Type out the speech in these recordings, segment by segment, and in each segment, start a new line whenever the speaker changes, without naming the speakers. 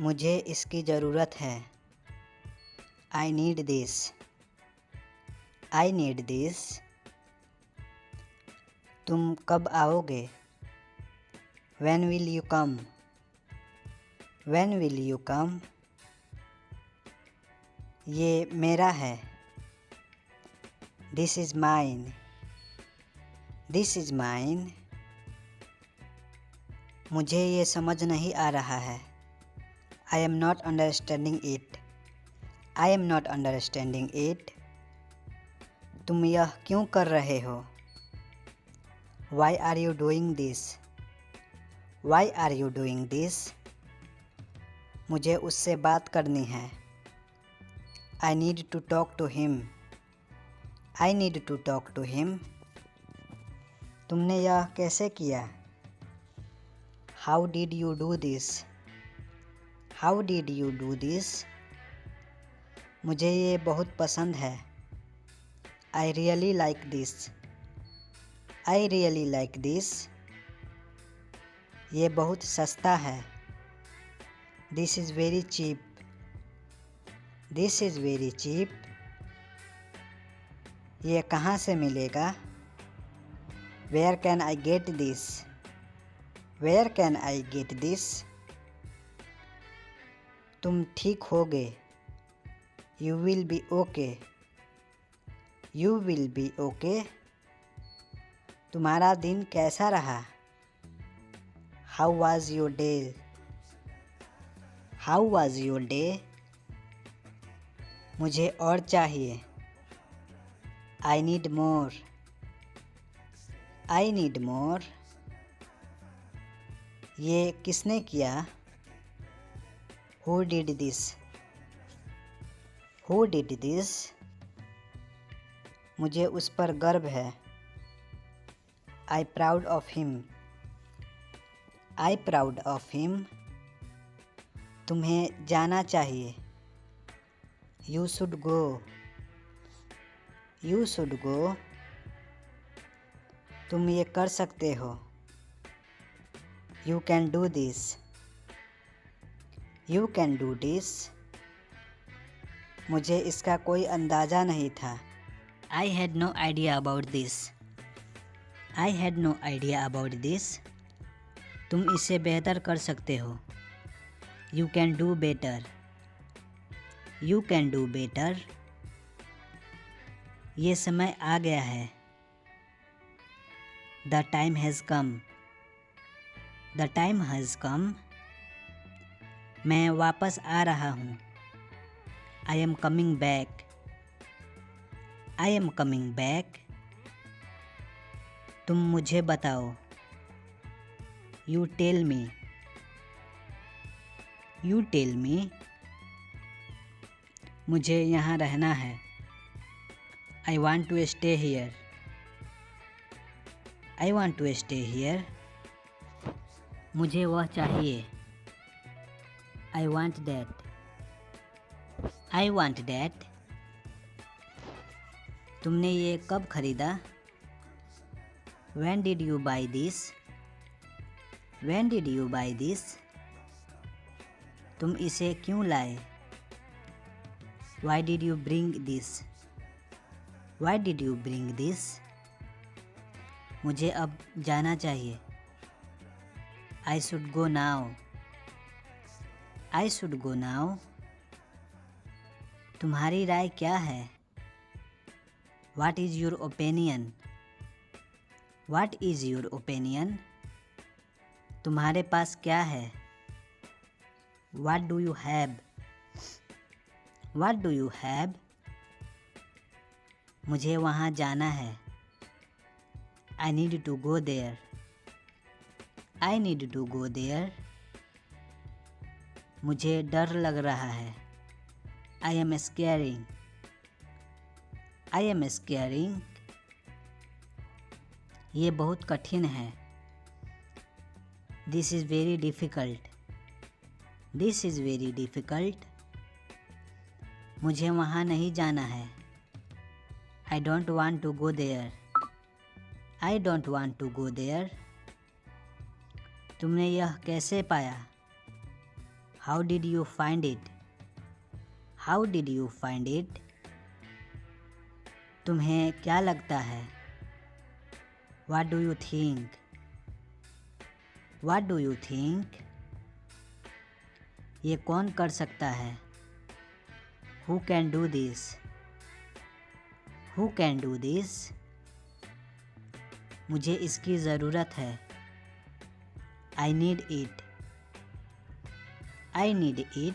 मुझे इसकी ज़रूरत है। I need this. I need this. तुम कब आओगे? When will you come? When will you come? ये मेरा है। This is mine. This is mine. मुझे ये समझ नहीं आ रहा है। I am not understanding it. I am not understanding it. तुम यह क्यों कर रहे हो? Why are you doing this? Why are you doing this? मुझे उससे बात करनी है। I need to talk to him. I need to talk to him. तुमने यह कैसे किया? How did you do this? How did you do this? मुझे ये बहुत पसंद है। I really like this. I really like this. ये बहुत सस्ता है। This is very cheap. This is very cheap. ये कहाँ से मिलेगा? Where can I get this? Where can I get this? तुम ठीक होगे। You will be okay. You will be okay. तुम्हारा दिन कैसा रहा? How was your day? How was your day? मुझे और चाहिए। I need more. I need more. ये किसने किया? Who did this? Who did this? मुझे उस पर गर्व है। I proud of him. I proud of him. तुम्हें जाना चाहिए। You should go. You should go. तुम ये कर सकते हो। You can do this. You can do this. मुझे इसका कोई अंदाज़ा नहीं था। I had no idea about this. I had no idea about this. तुम इसे बेहतर कर सकते हो। You can do better. You can do better. ये समय आ गया है। The time has come. The time has come. मैं वापस आ रहा हूँ। I am coming back. I am coming back. तुम मुझे बताओ। You tell me. You tell me. मुझे यहाँ रहना है। आई want to stay here. I want to stay here. मुझे वह चाहिए। I want that. I want that. तुमने ये कब खरीदा? When did you buy this? When did you buy this? तुम इसे क्यों लाए? Why did you bring this? Why did you bring this? मुझे अब जाना चाहिए। I should go now. I should go now. तुम्हारी राय क्या है? What is your opinion? What is your opinion? तुम्हारे पास क्या है? What do you have? What do you have? मुझे वहाँ जाना है। I need to go there. I need to go there. मुझे डर लग रहा है। I am scaring. I am scaring. ये बहुत कठिन है। This is very difficult. This is very difficult. मुझे वहाँ नहीं जाना है। I don't want to go there. I don't want to go there. तुमने यह कैसे पाया? How did you find it? How did you find it? तुम्हें क्या लगता है? What do you think? What do you think? ये कौन कर सकता है? Who can do this? Who can do this? मुझे इसकी ज़रूरत है। I need it. I need it.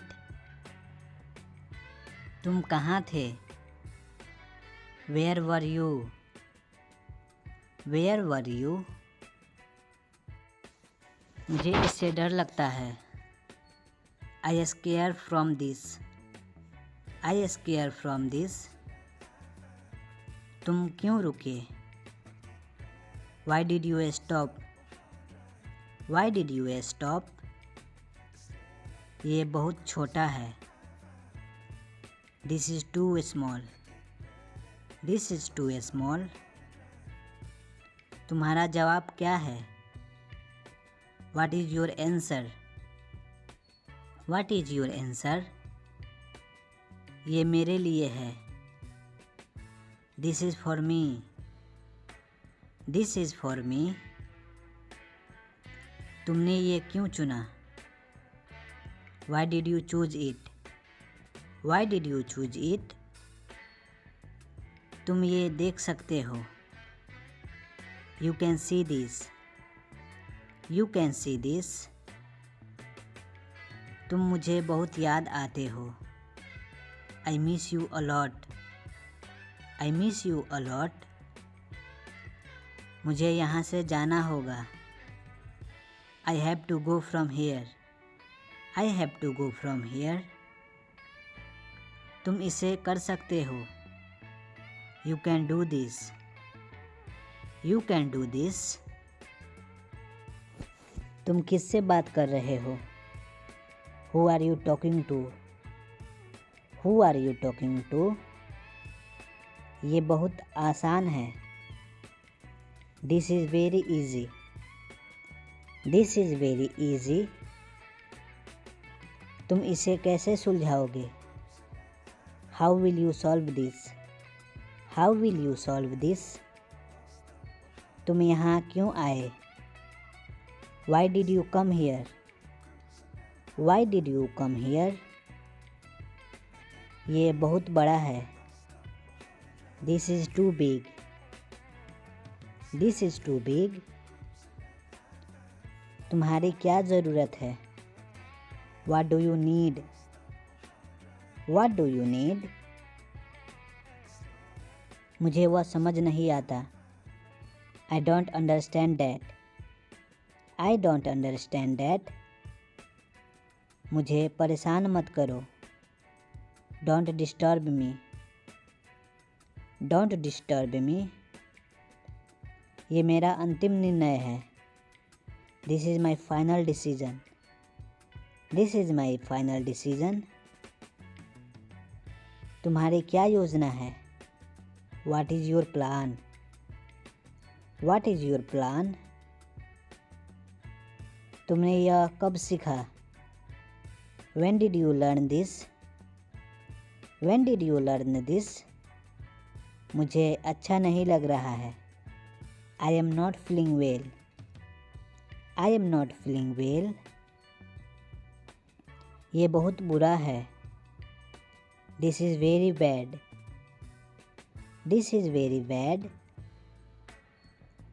तुम कहाँ थे? Where were you? Where were you? मुझे इससे डर लगता है। I scare from this. I scare from this. तुम क्यों रुके? Why did you stop? Why did you stop? ये बहुत छोटा है। This is too small. This is too small. तुम्हारा जवाब क्या है? What is your answer? What is your answer? ये मेरे लिए है। This is for me. This is for me. तुमने ये क्यों चुना? Why did you choose it? Why did you choose it? तुम ये देख सकते हो। You can see this. You can see this. तुम मुझे बहुत याद आते हो। I miss you a lot. I miss you a lot. मुझे यहाँ से जाना होगा। I have to go from here. I have to go from here. तुम इसे कर सकते हो। You can do this. You can do this. तुम किससे बात कर रहे हो? Who are you talking to? Who are you talking to? ये बहुत आसान है। This is very easy. This is very easy. तुम इसे कैसे सुलझाओगे? How will you solve this? How will you solve this? तुम यहाँ क्यों आए? Why did you come here? Why did you come here? ये बहुत बड़ा है। This is too big. This is too big. तुम्हारी क्या ज़रूरत है? What do you need? What do you need? मुझे वह समझ नहीं आता। I don't understand that. I don't understand that. मुझे परेशान मत करो। Don't disturb me. Don't disturb me. ये मेरा अंतिम निर्णय है। This is my final decision. This is my final decision. तुम्हारी क्या योजना है? What is your plan? What is your plan? तुमने यह कब सीखा? When did you learn this? When did you learn this? मुझे अच्छा नहीं लग रहा है। I am not feeling well. I am not feeling well. ये बहुत बुरा है। This is very bad. This is very bad.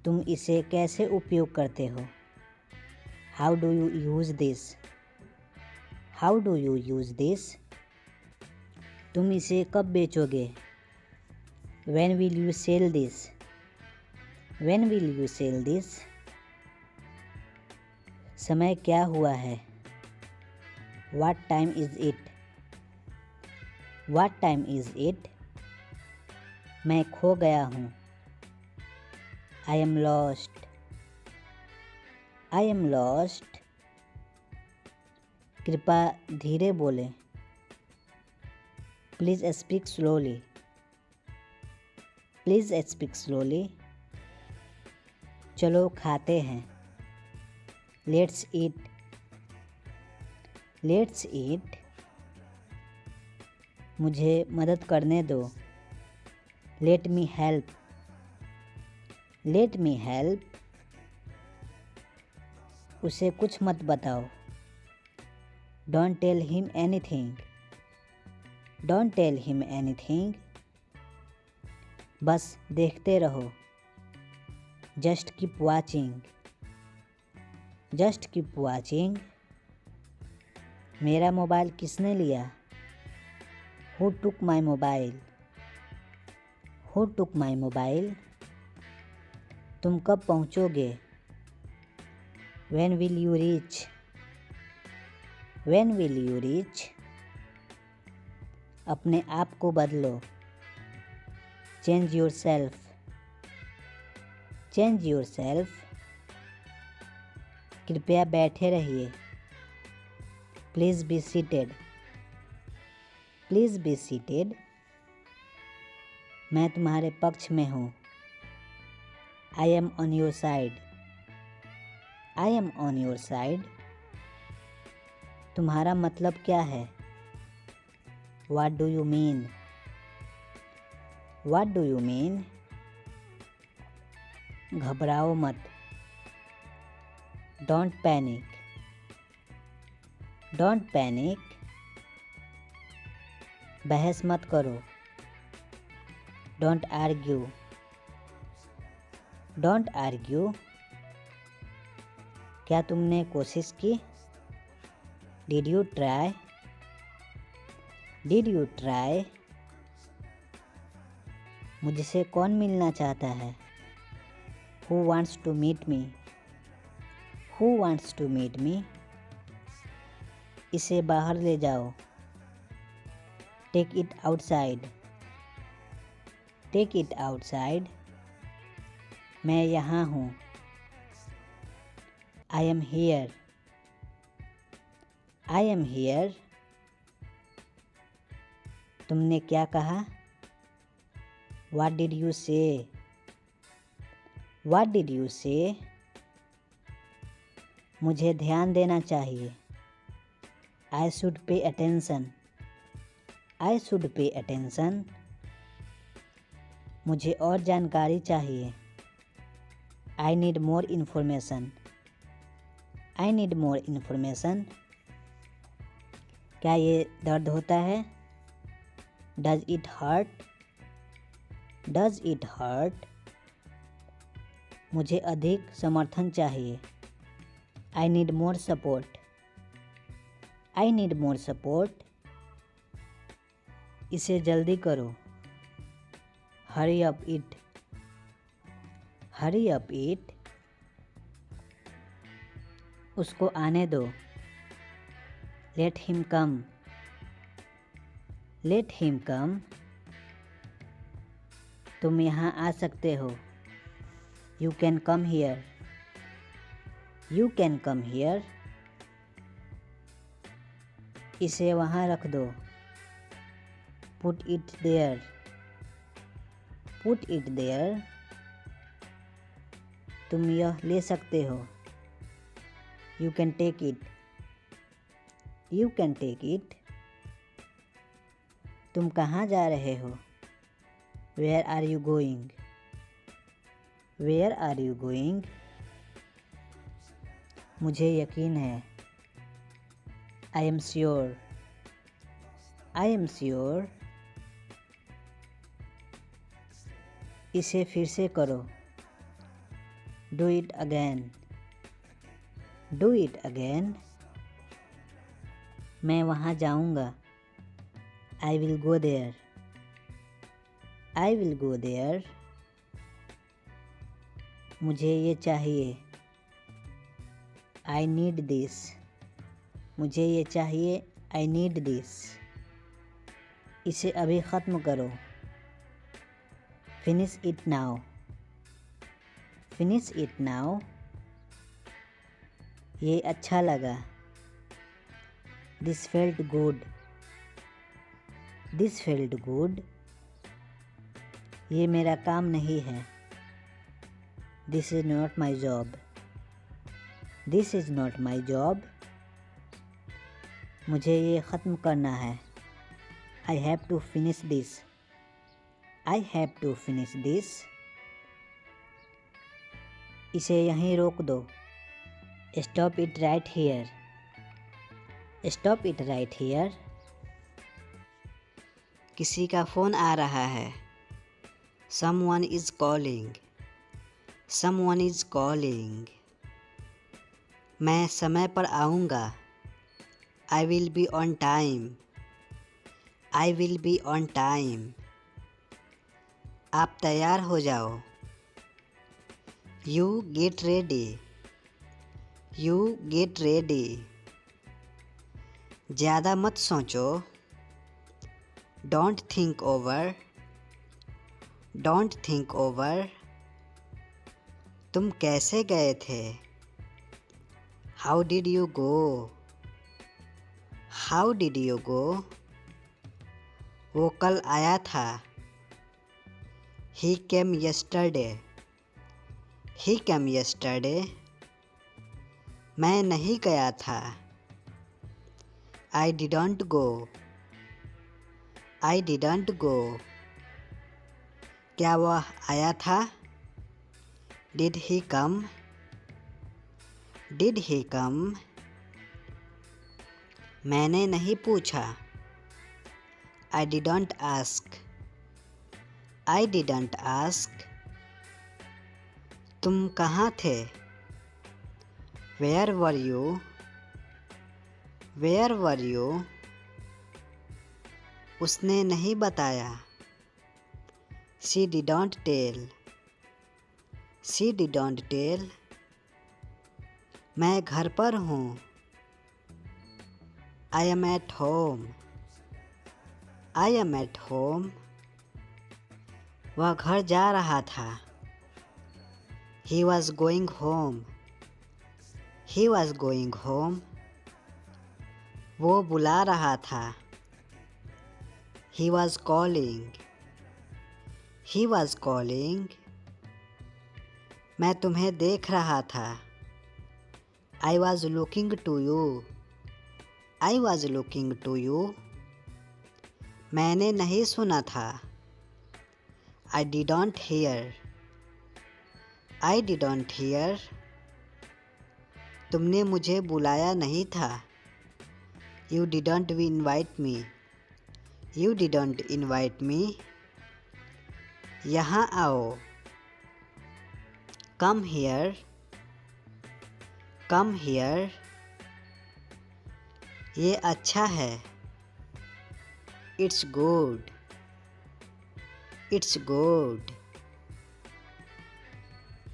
तुम इसे कैसे उपयोग करते हो? How do you use this? How do you use this? तुम इसे कब बेचोगे? When will you sell this? When will you sell this? समय क्या हुआ है? What time is it? What time is it? मैं खो गया हूँ। I am lost. I am lost. कृपया धीरे बोलें। Please speak slowly. Please speak slowly. चलो खाते हैं। Let's eat. Let's eat. मुझे मदद करने दो। Let me help. Let me help. उसे कुछ मत बताओ। Don't tell him anything. Don't tell him anything. बस देखते रहो। Just keep watching. Just keep watching. मेरा मोबाइल किसने लिया? Who took my mobile? Who took my mobile? तुम कब पहुँचोगे? When will you reach? When will you reach? अपने आप को बदलो। Change yourself. Change yourself. कृपया बैठे रहिए। Please be seated. Please be seated. मैं तुम्हारे पक्ष में हूँ। I am on your side. I am on your side. तुम्हारा मतलब क्या है? What do you mean? What do you mean? घबराओ मत। Don't panic. Don't panic. बहस मत करो। Don't argue. Don't argue. क्या तुमने कोशिश की? Did you try? Did you try? मुझसे कौन मिलना चाहता है? Who wants to meet me? Who wants to meet me? इसे बाहर ले जाओ। Take it outside. Take it outside. मैं यहाँ हूँ। I am here. I am here. तुमने क्या कहा? What did you say? What did you say? मुझे ध्यान देना चाहिए। I should pay attention. I should pay attention. मुझे और जानकारी चाहिए। I need more information. I need more information. क्या ये दर्द होता है? Does it hurt? Does it hurt? मुझे अधिक समर्थन चाहिए। I need more support. I need more support. इसे जल्दी करो। Hurry up it. Hurry up it. उसको आने दो। Let him come. Let him come. तुम यहाँ आ सकते हो। You can come here. You can come here. इसे वहाँ रख दो। Put it there. Put it there. तुम यह ले सकते हो। You can take it. You can take it. तुम कहाँ जा रहे हो? Where are you going? Where are you going? मुझे यकीन है। I am sure. I am sure. इसे फिर से करो। Do it again. Do it again. मैं वहाँ जाऊँगा। I will go there. I will go there. मुझे ये चाहिए। I need this. मुझे ये चाहिए। I need this. इसे अभी ख़त्म करो। Finish it now. Finish it now. ये अच्छा लगा। This felt good. This felt good. ये मेरा काम नहीं है। This is not my job. This is not my job. मुझे ये ख़त्म करना है। I have to finish this. I have to finish this. इसे यहीं रोक दो। Stop it right here. Stop it right here. किसी का फ़ोन आ रहा है। Someone is calling. Someone is calling. मैं समय पर आऊँगा। I will be on time. I will be on time. आप तैयार हो जाओ। You get ready. You get ready. ज़्यादा मत सोचो। Don't think over. Don't think over. तुम कैसे गए थे? How did you go? How did you go? वो कल आया था। He came yesterday. He came yesterday. मैं नहीं गया था। I didn't go. I didn't go. क्या वह आया था? Did he come? Did he come? मैंने नहीं पूछा। I didn't ask. I didn't ask. तुम कहाँ थे? Where were you? Where were you? उसने नहीं बताया। She didn't tell. She didn't tell. मैं घर पर हूँ। I am at home. I am at home. वह घर जा रहा था। He was going home. He was going home. वो बुला रहा था। He was calling. He was calling. मैं तुम्हें देख रहा था। I was looking to you. I was looking to you. मैंने नहीं सुना था। I didn't hear. I didn't hear. तुमने मुझे बुलाया नहीं था। You didn't invite me. You didn't invite me. यहाँ आओ। Come here. Come here. ये अच्छा है। It's good. It's good.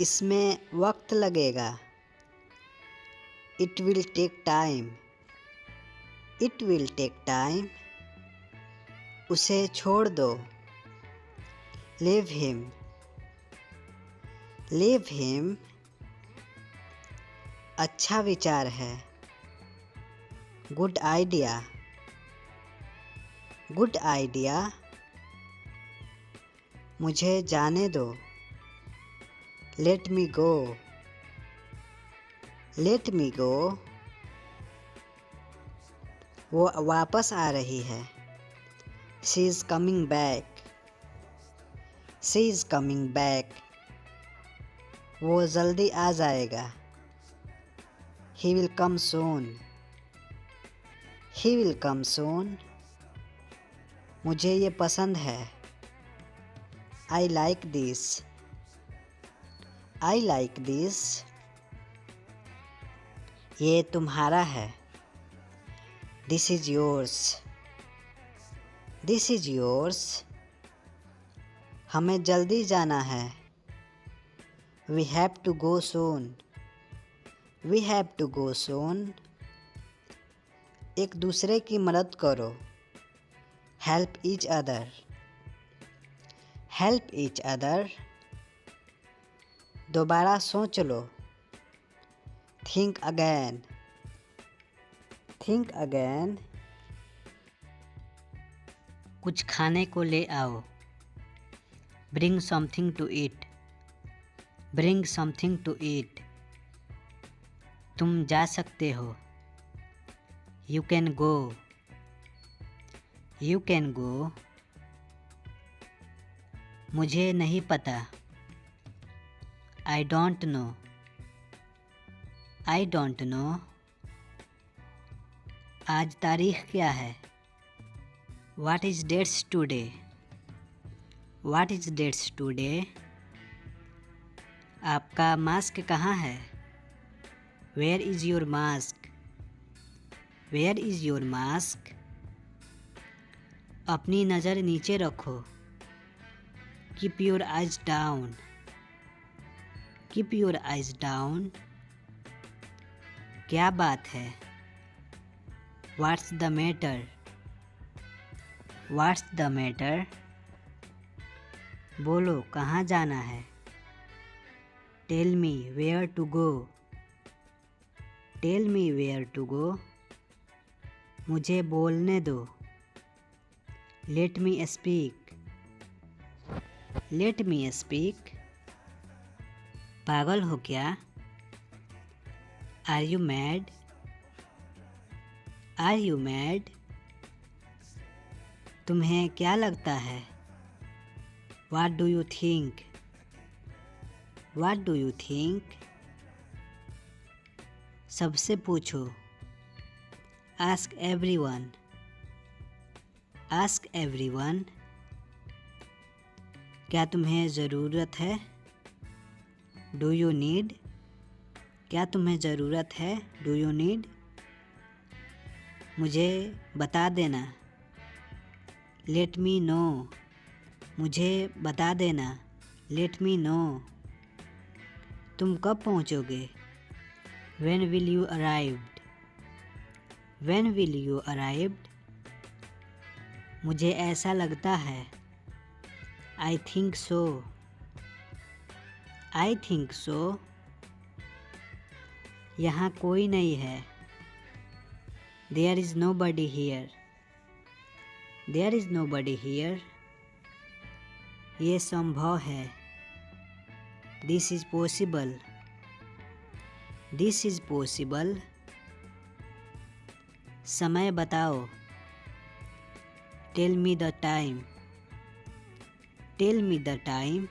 इसमें वक्त लगेगा। It will take time. It will take time. उसे छोड़ दो। Leave him. Leave him. अच्छा विचार है। Good idea. Good idea. मुझे जाने दो। Let me go. Let me go. वो वापस आ रही है। She is coming back. She is coming back. वो जल्दी आ जाएगा। He will come soon. He will come soon. मुझे ये पसंद है। I like this. I like this. ये तुम्हारा है। This is yours. This is yours. हमें जल्दी जाना है। We have to go soon. We have to go soon. एक दूसरे की मदद करो। Help each other. Help each other. दोबारा सोच लो। Think again. Think again. कुछ खाने को ले आओ। Bring something to eat. Bring something to eat. तुम जा सकते हो। You can go. You can go. मुझे नहीं पता. I don't know. I don't know. आज तारीख क्या है? What is dates today? What is dates today? आपका मास्क कहाँ है? Where is your mask? Where is your mask? अपनी नज़र नीचे रखो. Keep your eyes down. Keep your eyes down. क्या बात है? What's the matter? What's the matter? बोलो कहाँ जाना है? Tell me where to go. Tell me where to go. मुझे बोलने दो. Let me speak. Let me speak. पागल हो क्या? Are you mad? Are you mad? तुम्हें क्या लगता है? What do you think? What do you think? सबसे पूछो. Ask everyone. Ask everyone. क्या तुम्हें ज़रूरत है? Do you need? क्या तुम्हें ज़रूरत है? Do you need? मुझे बता देना. Let me know. मुझे बता देना. Let me know. तुम कब पहुँचोगे? When will you arrive? When will you arrive? मुझे ऐसा लगता है. I think so. I think so. यहाँ कोई नहीं है. There is nobody here. There is nobody here. ये संभव है. This is possible. This is possible. समय बताओ. Tell me the time. Tell me the time.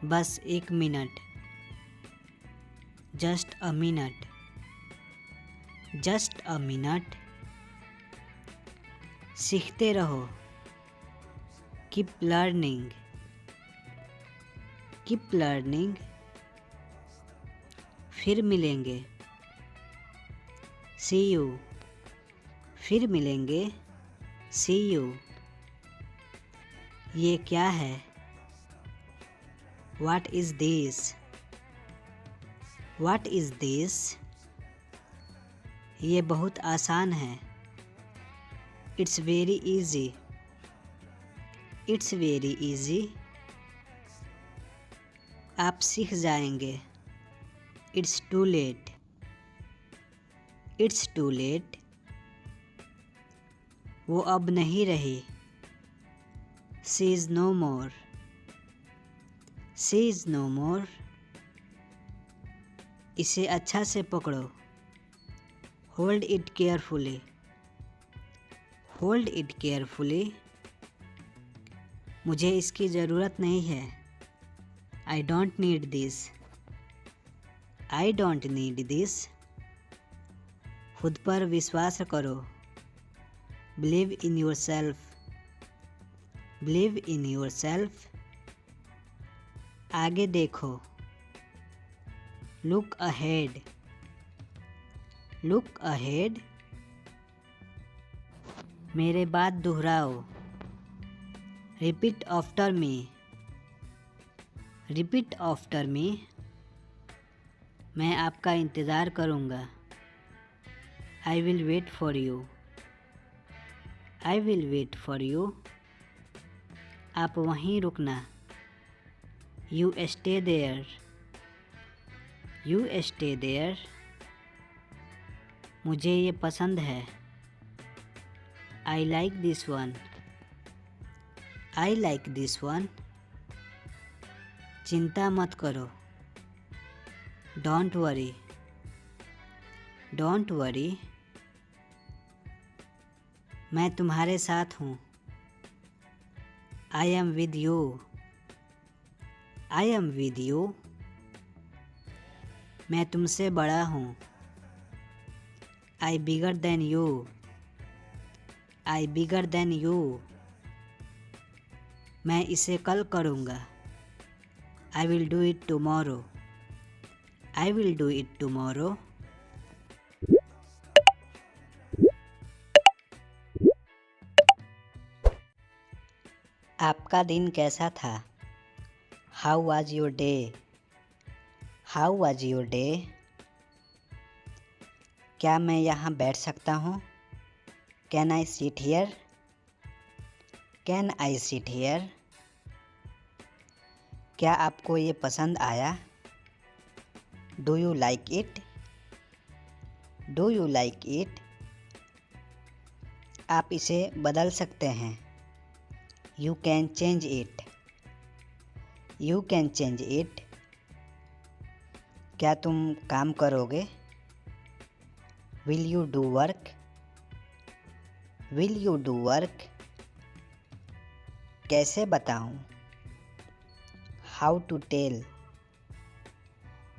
बस एक minute. Just a minute. Just a minute. सीखते रहो. Keep learning. Keep learning. फिर मिलेंगे. See you. फिर मिलेंगे. See you. ये क्या है? What is this? What is this? ये बहुत आसान है. It's very easy. It's very easy. आप सीख जाएंगे. It's too late. It's too late. वो अब नहीं रही. She is no more. She is no more. इसे अच्छा से पकड़ो. Hold it carefully. Hold it carefully. मुझे इसकी ज़रूरत नहीं है. I don't need this. I don't need this. खुद पर विश्वास करो. Believe in yourself. Believe in yourself. आगे देखो. Look ahead. Look ahead. मेरे बाद दोहराओ. Repeat after me. Repeat after me. मैं आपका इंतज़ार करूँगा. I will wait for you. I will wait for you. आप वहीं रुकना. You stay there. You stay there. मुझे ये पसंद है. I like this one. I like this one. चिंता मत करो. Don't worry. डोंट वरी, मैं तुम्हारे साथ हूँ। I am with you, I am with you, मैं तुमसे बड़ा हूँ। I bigger than you, I bigger than you, मैं इसे कल करूँगा। I will do it tomorrow, I will do it tomorrow. आपका दिन कैसा था? How was your day, how was your day. क्या मैं यहाँ बैठ सकता हूँ? Can I sit here, can I sit here. क्या आपको ये पसंद आया? Do you like it, do you like it. आप इसे बदल सकते हैं। You can change it, you can change it. क्या तुम काम करोगे? Will you do work, will you do work. कैसे बताऊं? How to tell,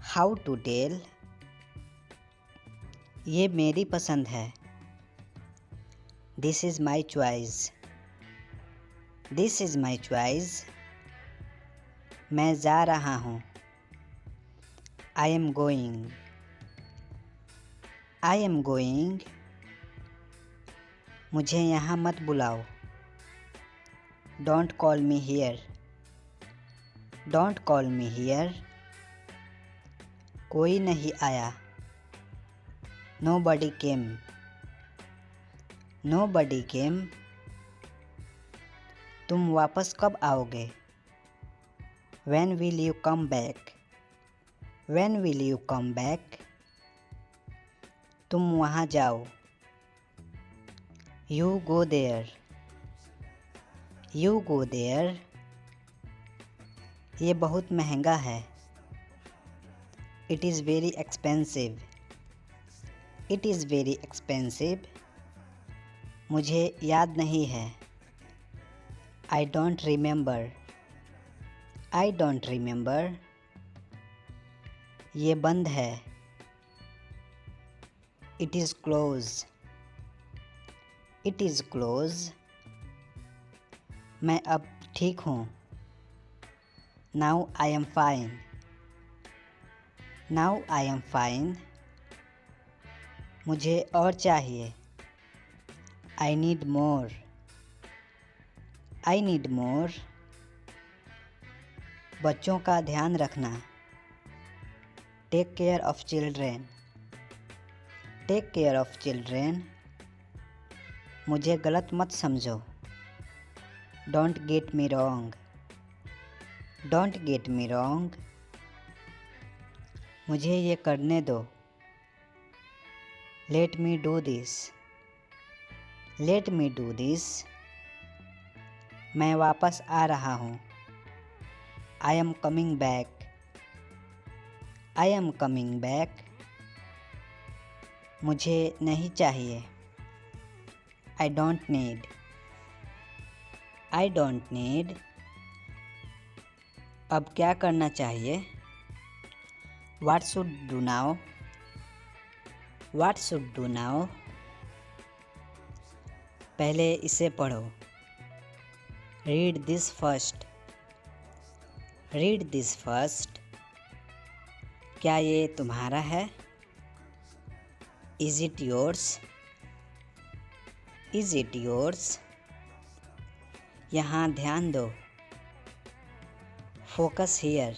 how to tell. ये मेरी पसंद है। This is my choice, this is my choice. मैं जा रहा हूँ। I am going, I am going. मुझे यहाँ मत बुलाओ। Don't call me here, don't call me here. कोई नहीं आया। Nobody came, nobody came. तुम वापस कब आओगे? When will you come back, when will you come back। तुम वहाँ जाओ। You go there, you go there। ये बहुत महंगा है। It is very expensive, it is very expensive। मुझे याद नहीं है। I don't remember, I don't remember। ये बंद है। It is closed, it is closed। मैं अब ठीक हूँ। Now I am fine, now I am fine। मुझे और चाहिए। I need more, I need more। बच्चों का ध्यान रखना। Take care of children, take care of children. मुझे गलत मत समझो। Don't get me wrong, don't get me wrong. मुझे ये करने दो। Let me do this, let me do this. मैं वापस आ रहा हूँ। I am coming back, I am coming back. मुझे नहीं चाहिए। I don't need, I don't need. अब क्या करना चाहिए? What should do now, what should do now। पहले इसे पढ़ो। Read this first, read this first. क्या ये तुम्हारा है? Is it yours, is it yours. यहाँ ध्यान दो। Focus here,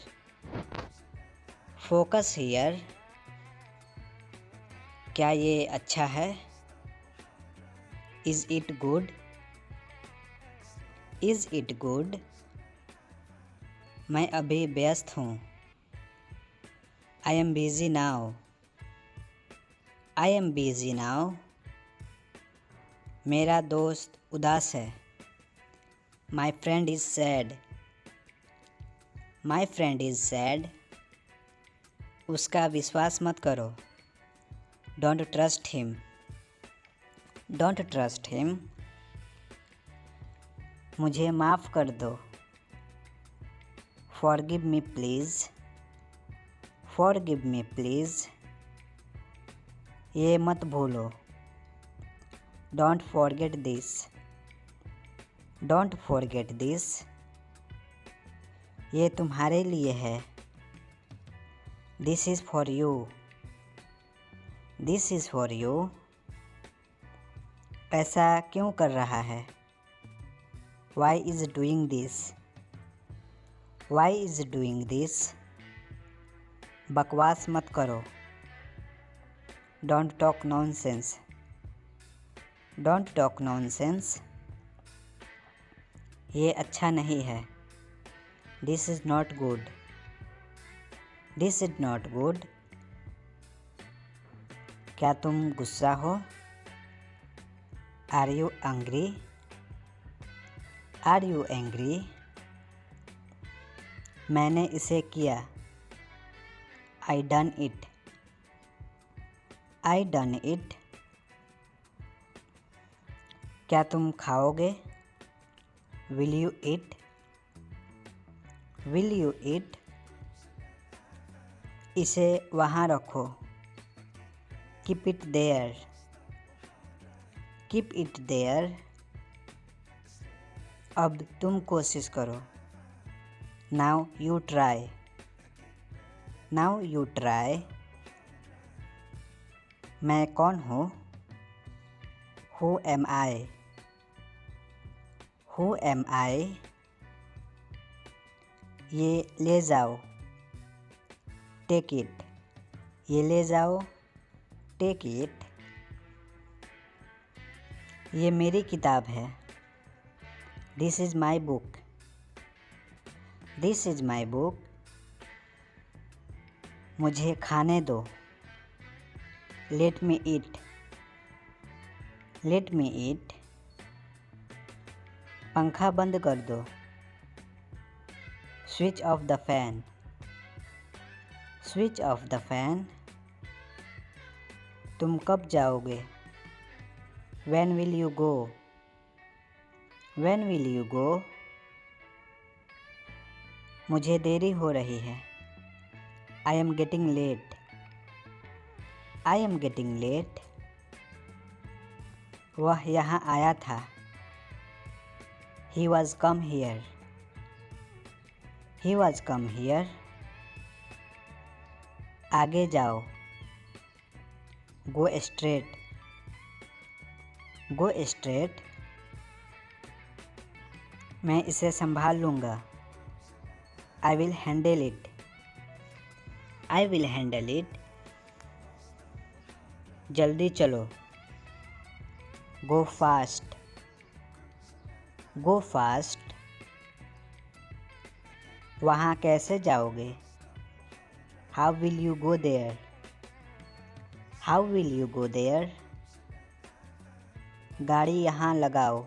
focus here. क्या ये अच्छा है? Is it good, is it good. मैं अभी व्यस्त हूँ। I am busy now, I am busy now. मेरा दोस्त उदास है। My friend is sad, my friend is sad. उसका विश्वास मत करो। Don't trust him, don't trust him. मुझे माफ़ कर दो, forgive me please, forgive me please. ये मत भूलो, don't forget this, don't forget this. ये तुम्हारे लिए है, this is for you, this is for you. ऐसा क्यों कर रहा है, why is doing this, why is doing this. बकवास मत करो, don't talk nonsense, don't talk nonsense. ये अच्छा नहीं है, this is not good, this is not good. क्या तुम गुस्सा हो, are you angry, are you angry. मैंने इसे किया, I done it, I done it. क्या तुम खाओगे, will you eat, will you eat. इसे वहाँ रखो, keep it there, keep it there. अब तुम कोशिश करो, now you try, now you try. मैं कौन हूँ, who am I, who am I. ये ले जाओ, टेक इट, ये ले जाओ, टेक इट। ये मेरी किताब है, this is my book, this is my book. मुझे खाने दो, लेट मी ईट, लेट मी ईट। पंखा बंद कर दो, switch off the fan, switch off the fan. तुम कब जाओगे, when will you go, when will you go. मुझे देरी हो रही है, I am getting late, I am getting late. वह यहाँ आया था, he was come here, he was come here. आगे जाओ, गो स्ट्रेट, गो स्ट्रेट। मैं इसे संभाल लूँगा, I will handle it, I will handle it. जल्दी चलो, गो फास्ट, गो फास्ट। वहाँ कैसे जाओगे, how will you go there, how will you go there. गाड़ी यहाँ लगाओ,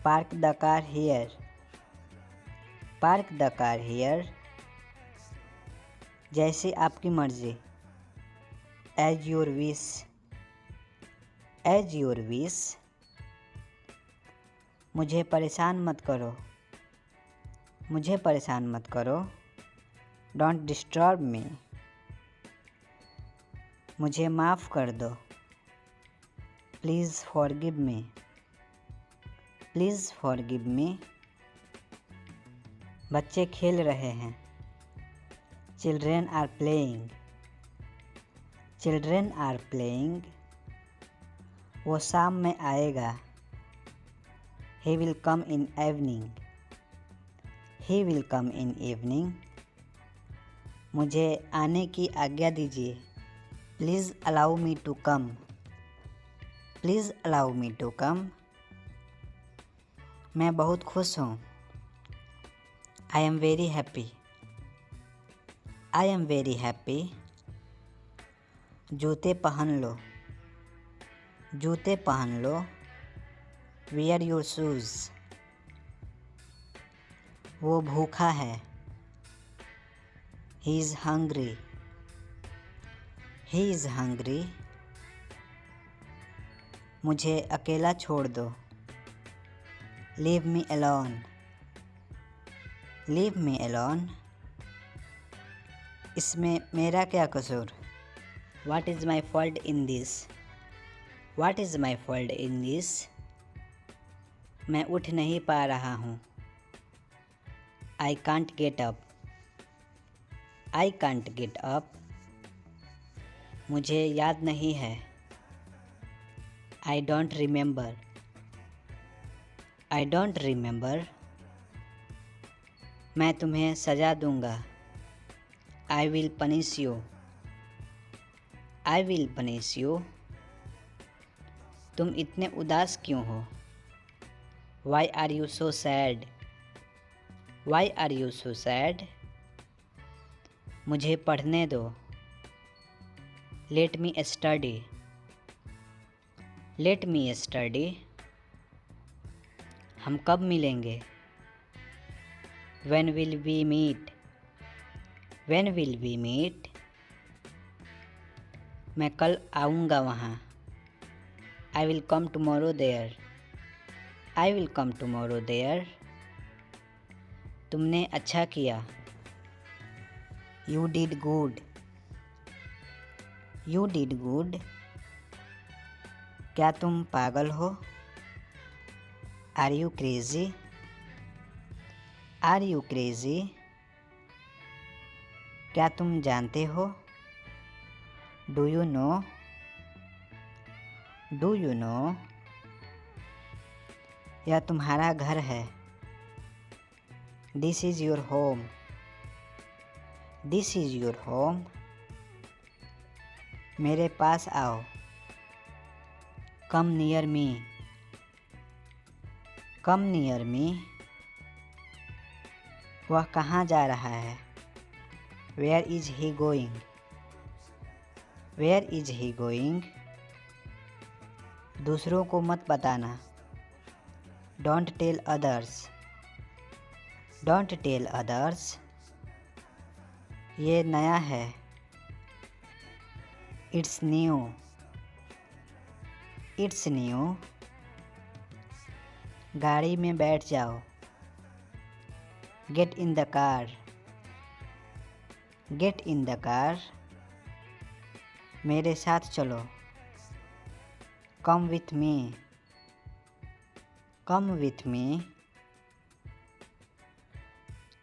park the car here, park the car here. जैसी आपकी मर्ज़ी, as your wish, as your wish. मुझे परेशान मत करो, मुझे परेशान मत करो, डोंट डिस्टर्ब मी। मुझे माफ़ कर दो, please forgive me, please forgive me. बच्चे खेल रहे हैं, children are playing, children are playing. वो शाम में आएगा, he will come in evening, he will come in evening. मुझे आने की आज्ञा दीजिए, please allow me to come, please allow me to come. मैं बहुत खुश हूँ, I am very happy, I am very happy. जूते पहन लो, जूते पहन लो, वियर योर शूज़। वो भूखा है, he is hungry, he is hungry. मुझे अकेला छोड़ दो। Leave me alone. Leave me alone. इसमें मेरा क्या कसूर? What is my fault in this? What is my fault in this? मैं उठ नहीं पा रहा हूँ। I can't get up. I can't get up. मुझे याद नहीं है। I don't remember. I don't remember. मैं तुम्हें सजा दूँगा। I will punish you. I will punish you. तुम इतने उदास क्यों हो? Why are you so sad? Why are you so sad? मुझे पढ़ने दो। Let me study. Let me study. हम कब मिलेंगे? When will we meet? When will we meet? मैं कल आऊँगा वहाँ। I will come tomorrow there. I will come tomorrow there. तुमने अच्छा किया। You did good. You did good. क्या तुम पागल हो? Are you crazy? Are you crazy? क्या तुम जानते हो? Do you know? Do you know? यह तुम्हारा घर है। This is your home. This is your home. मेरे पास आओ। Come near me. Come near me. वह कहाँ जा रहा है? Where is he going? Where is he going? दूसरों को मत बताना। Don't tell others. Don't tell others. ये नया है। It's new. It's new. गाड़ी में बैठ जाओ। Get in the car. Get in the car. मेरे साथ चलो। Come with me. Come with me.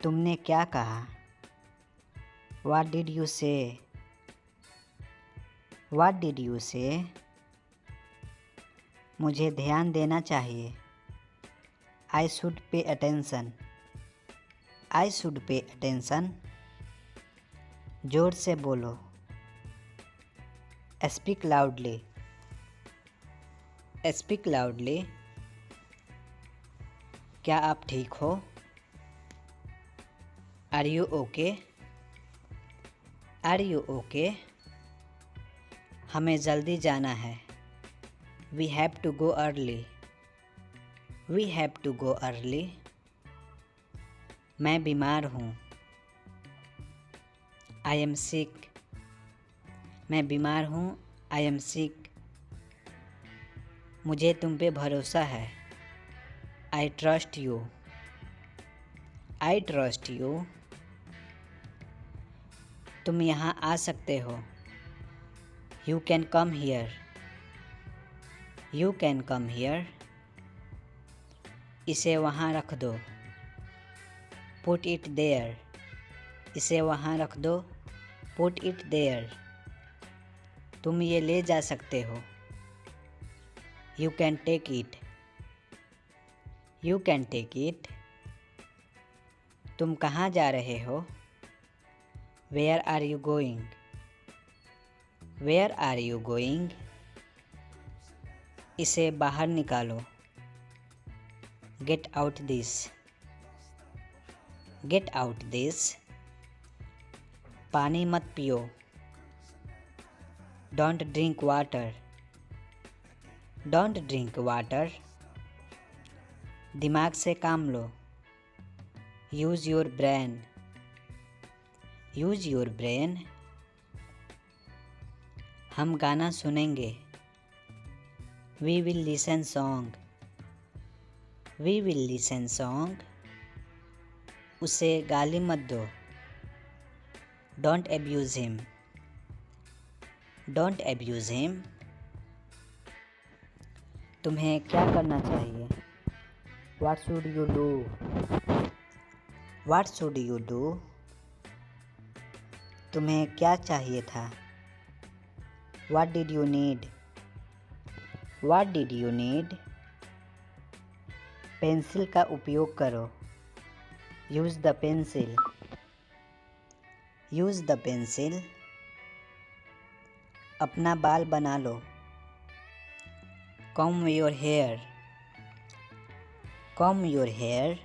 तुमने क्या कहा? What did you say? What did you say? मुझे ध्यान देना चाहिए। I should pay attention. I should pay attention. जोर से बोलो। Speak loudly. Speak loudly. क्या आप ठीक हो? Are you okay? Are you okay? हमें जल्दी जाना है। We have to go early. We have to go early. मैं बीमार हूँ। I am sick. मैं बीमार हूँ। I am sick. मुझे तुम पे भरोसा है। I trust you. I trust you. तुम यहाँ आ सकते हो। You can come here. You can come here. इसे वहाँ रख दो। Put it there. इसे वहाँ रख दो। Put it there. तुम ये ले जा सकते हो। You can take it. You can take it. तुम कहाँ जा रहे हो? Where are you going? Where are you going? इसे बाहर निकालो। Get out this. Get out this. पानी मत पियो। Don't drink water. Don't drink water. दिमाग से काम लो। Use your brain. Use your brain. हम गाना सुनेंगे। We will listen song. We will listen song. उसे गाली मत दो। Don't abuse him. Don't abuse him. तुम्हें क्या करना चाहिए? What should you do? What should you do? तुम्हें क्या चाहिए था? What did you need? What did you need? Pencil का उपयोग करो। Use the pencil. Use the pencil. अपना बाल बना लो। Comb your hair. Comb your hair.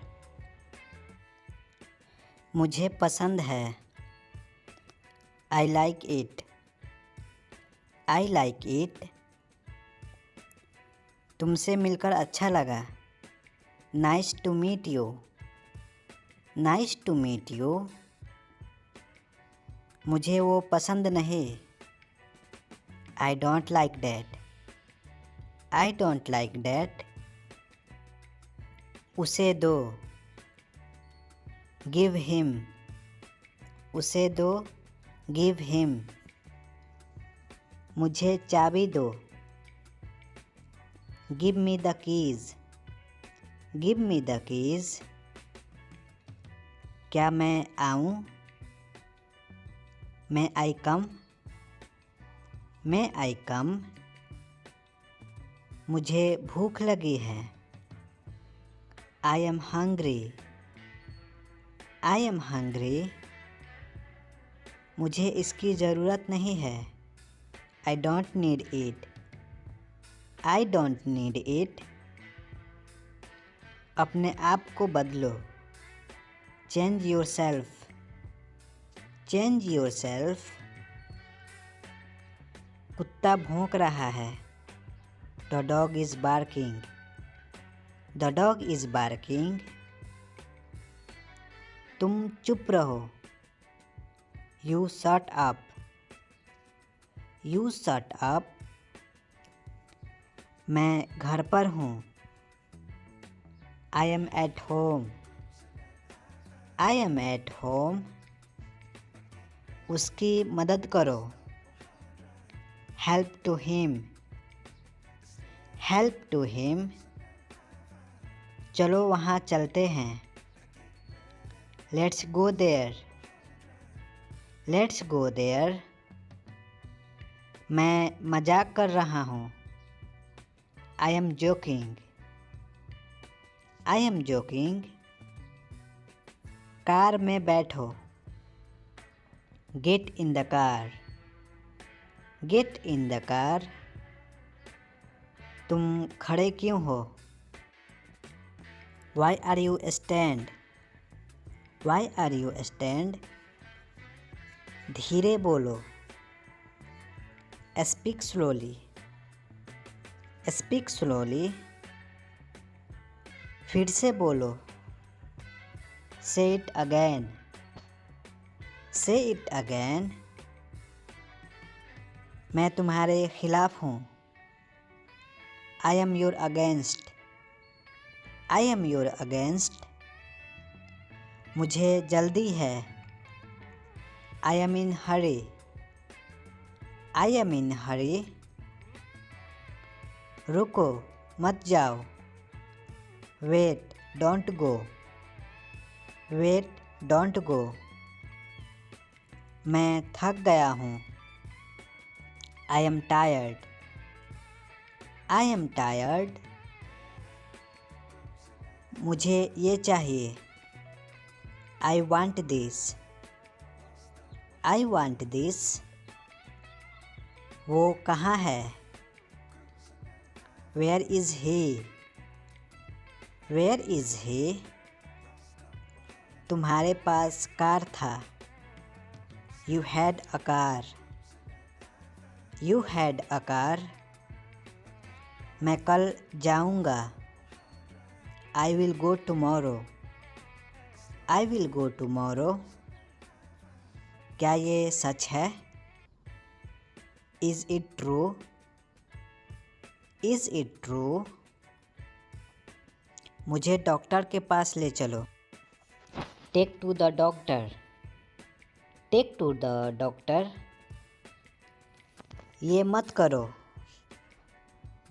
मुझे पसंद है। I like it. I like it. तुमसे मिलकर अच्छा लगा। Nice to meet you. Nice to meet you. मुझे वो पसंद नहीं। I don't like that. I don't like that. उसे दो। Give him. उसे दो। Give him. मुझे चाबी दो। Give me the keys. Give me the keys. क्या मैं आऊँ? May I come? May I come? मुझे भूख लगी है। I am hungry. I am hungry. मुझे इसकी ज़रूरत नहीं है। I don't need it. I don't need it. अपने आप को बदलो। Change yourself. Change yourself. कुत्ता भौंक रहा है। The dog is barking. The dog is barking. तुम चुप रहो। You shut up. You shut up. मैं घर पर हूँ। I am at home. I am at home. उसकी मदद करो। Help to him. Help to him. चलो वहाँ चलते हैं। Let's go there. Let's go there. मैं मजाक कर रहा हूँ। I am joking. I am joking. Car में बैठो। Get in the car. Get in the car. तुम खड़े क्यों हो? Why are you stand? Why are you stand? धीरे बोलो। Speak slowly. Speak slowly. फिर से बोलो। Say it again. Say it again. मैं तुम्हारे खिलाफ हूँ। I am your against. I am your against. मुझे जल्दी है। I am in hurry. I am in hurry. रुको, मत जाओ। Wait, don't go. Wait, don't go. मैं थक गया हूँ। I am tired. I am tired. मुझे ये चाहिए। I want this. I want this. वो कहाँ है? Where is he? Where is he? तुम्हारे पास कार था। You had a car. You had a car. मैं कल जाऊँगा। I will go tomorrow. I will go tomorrow. क्या ये सच है? Is it true? Is it true? मुझे डॉक्टर के पास ले चलो। Take to the doctor. Take to the doctor. ये मत करो।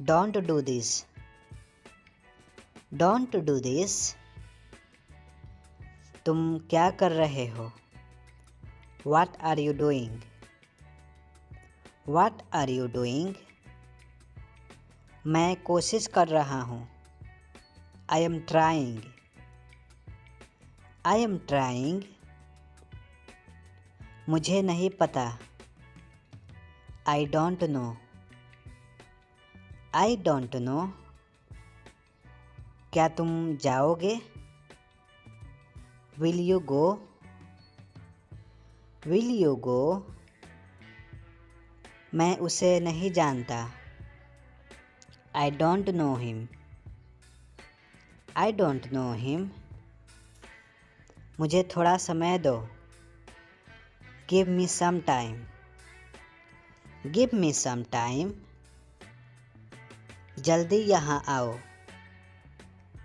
Don't do this. Don't do this. तुम क्या कर रहे हो? What are you doing? What are you doing? मैं कोशिश कर रहा हूँ। I am trying. I am trying. मुझे नहीं पता। I don't know. I don't know. क्या तुम जाओगे? Will you go? Will you go? मैं उसे नहीं जानता। I don't know him. I don't know him. मुझे थोड़ा समय दो। Give me some time. Give me some time. जल्दी यहाँ आओ।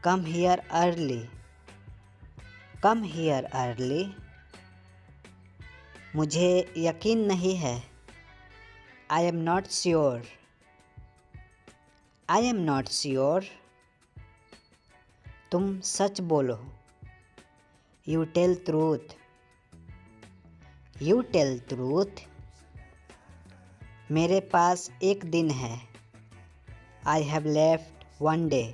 Come here early. Come here early. मुझे यकीन नहीं है। I am not sure. I am not sure. तुम सच बोलो। You tell truth. You tell truth. मेरे पास एक दिन है। I have left one day.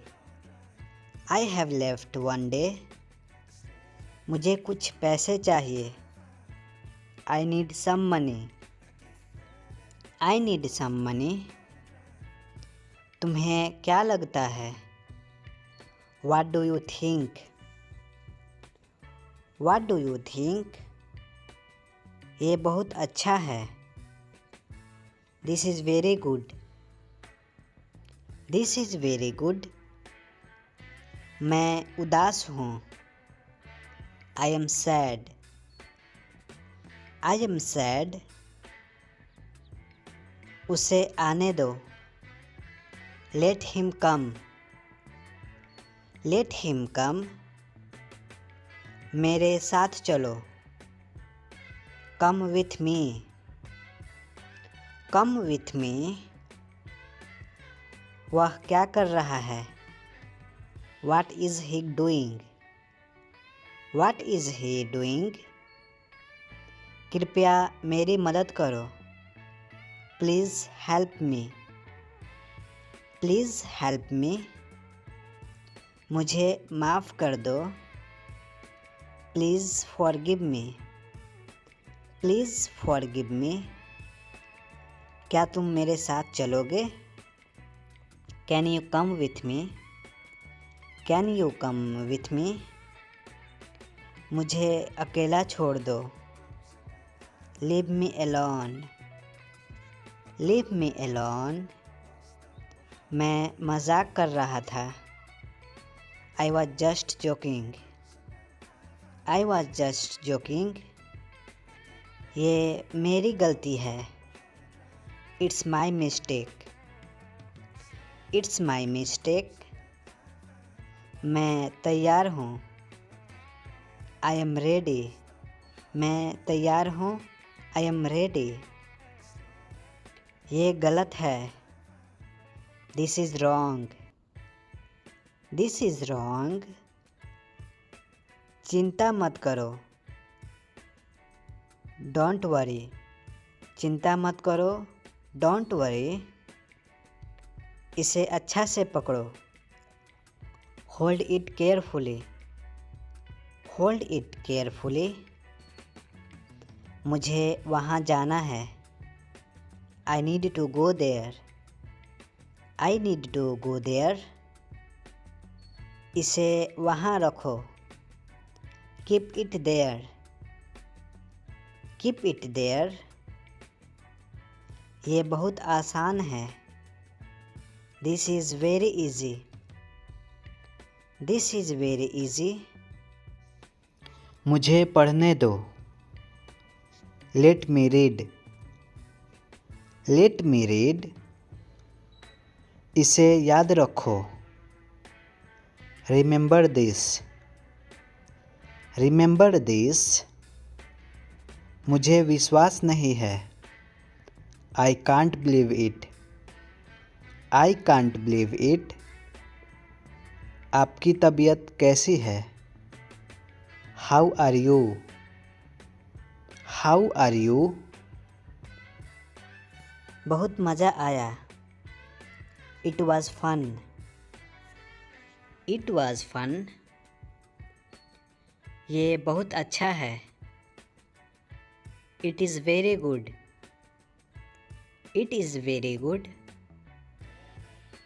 I have left one day. मुझे कुछ पैसे चाहिए। I need some money. I need some money. तुम्हें क्या लगता है? What do you think? What do you think? ये बहुत अच्छा है। This is very good. This is very good. मैं उदास हूँ। I am sad. I am sad. उसे आने दो। Let him come. Let him come. मेरे साथ चलो। Come with me. Come with me. वह क्या कर रहा है? What is he doing? What is he doing? कृपया मेरी मदद करो। Please help me. Please help me. मुझे माफ़ कर दो। Please forgive me. Please forgive me. क्या तुम मेरे साथ चलोगे? Can you come with me? Can you come with me? मुझे अकेला छोड़ दो। Leave me alone. Leave me alone. मैं मजाक कर रहा था। I was just joking. I was just joking. ये मेरी गलती है। It's my mistake. It's my mistake. मैं तैयार हूँ। I am ready. मैं तैयार हूँ। I am ready. ये गलत है। This is wrong. This is wrong. चिंता मत करो। Don't worry. चिंता मत करो। Don't worry. इसे अच्छा से पकड़ो। Hold it carefully. Hold it carefully. मुझे वहाँ जाना है। I need to go there. I need to go there. इसे वहाँ रखो। Keep it there. Keep it there. ये बहुत आसान है। This is very easy. This is very easy. मुझे पढ़ने दो। Let me read.
Let me read, इसे याद रखो। रिमेंबर दिस, रिमेंबर दिस, मुझे विश्वास नहीं है। I can't believe it, I can't believe it, आपकी तबीयत कैसी है? How are you, how are you,
बहुत मज़ा आया। It was fun, it was fun, ये बहुत अच्छा है। It is very good, it is very good,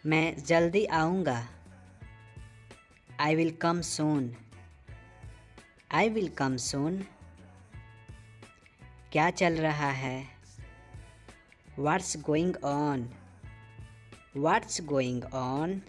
मैं जल्दी आऊँगा। I will come soon, I will come सून, क्या चल रहा है? What's going on, what's going on,